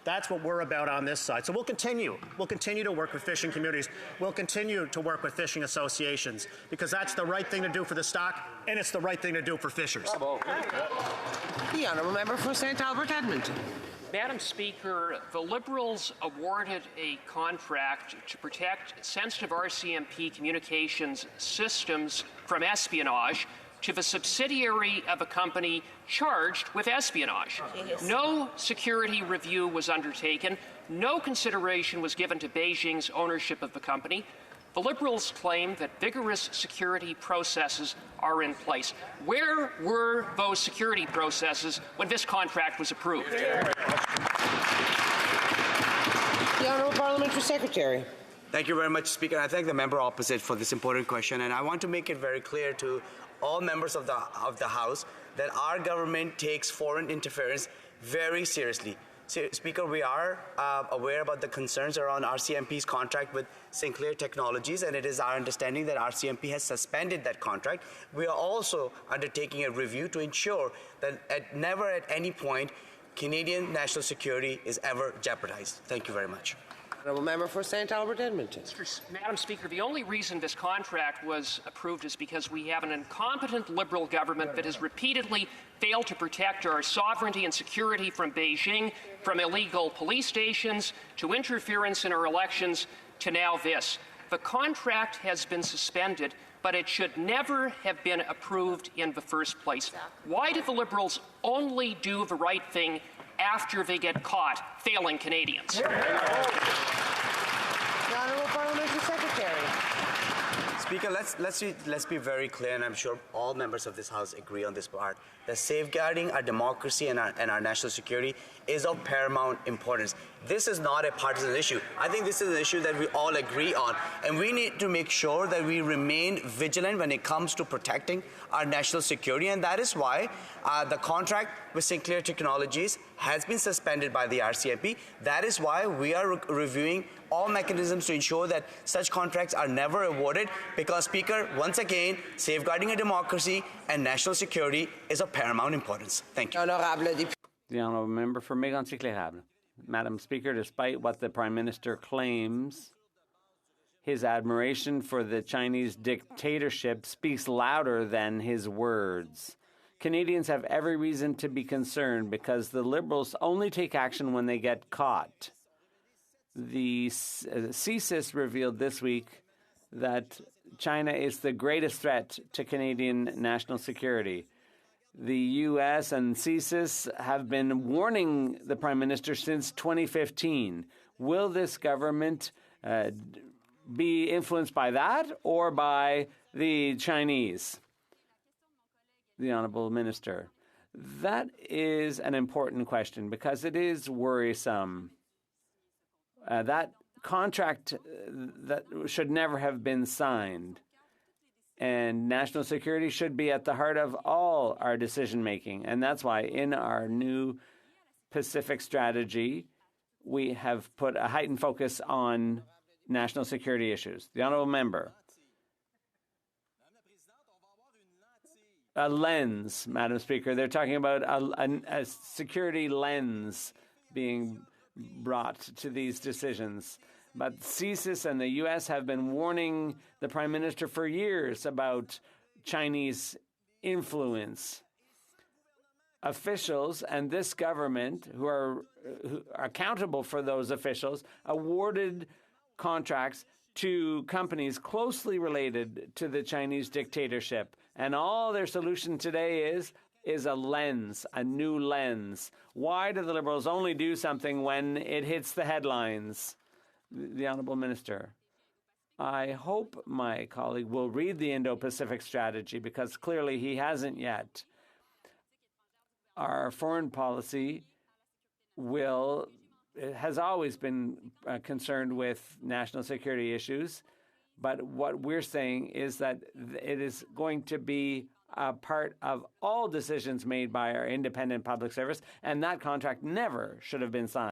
That's what we're about on this side. So we'll continue. We'll continue to work with fishing communities. We'll continue to work with fishing associations because that's the right thing to do for the stock and it's the right thing to do for fishers. The honourable member for St. Albert Edmonton. Madam Speaker, the Liberals awarded a contract to protect sensitive RCMP communications systems from espionage to the subsidiary of a company charged with espionage. No security review was undertaken. No consideration was given to Beijing's ownership of the company. The Liberals claim that vigorous security processes are in place. Where were those security processes when this contract was approved? The Honourable Parliamentary Secretary. Thank you very much, Speaker. I thank the member opposite for this important question, and I want to make it very clear to all members of the House that our government takes foreign interference very seriously. Speaker, we are aware about the concerns around RCMP's contract with Sinclair Technologies, and it is our understanding that RCMP has suspended that contract. We are also undertaking a review to ensure that never at any point Canadian national security is ever jeopardized. Thank you very much. Honourable member for St. Albert Edmonton. Madam Speaker, the only reason this contract was approved is because we have an incompetent Liberal government that has repeatedly failed to protect our sovereignty and security from Beijing, from illegal police stations, to interference in our elections, to now this. The contract has been suspended, but it should never have been approved in the first place. Why did the Liberals only do the right thing after they get caught failing Canadians? The Honourable Parliamentary Secretary. Speaker, let's be very clear, and I'm sure all members of this House agree on this part, that safeguarding our democracy and our national security is of paramount importance. This is not a partisan issue. I think this is an issue that we all agree on, and we need to make sure that we remain vigilant when it comes to protecting our national security, and that is why the contract with Sinclair Technologies has been suspended by the RCMP. That is why we are reviewing all mechanisms to ensure that such contracts are never awarded, because, Speaker, once again, safeguarding a democracy and national security is of paramount importance. Thank you. The honourable member for Mégantic-L'Érable. Madam Speaker, despite what the Prime Minister claims, his admiration for the Chinese dictatorship speaks louder than his words. Canadians have every reason to be concerned because the Liberals only take action when they get caught. The CSIS revealed this week that China is the greatest threat to Canadian national security. The U.S. and CSIS have been warning the Prime Minister since 2015. Will this government be influenced by that or by the Chinese? The Honourable Minister. That is an important question because it is worrisome. That contract that should never have been signed. And national security should be at the heart of all our decision-making. And that's why in our new Pacific strategy, we have put a heightened focus on national security issues. The Honourable Member. A lens, Madam Speaker. They're talking about a security lens being brought to these decisions. But CSIS and the U.S. have been warning the Prime Minister for years about Chinese influence. Officials and this government, who are accountable for those officials, awarded contracts to companies closely related to the Chinese dictatorship. And all their solution today is a lens, a new lens. Why do the Liberals only do something when it hits the headlines? The Honourable Minister. I hope my colleague will read the Indo-Pacific strategy because clearly he hasn't yet. Our foreign policy has always been concerned with national security issues, but what we're saying is that it is going to be a part of all decisions made by our independent public service, and that contract never should have been signed.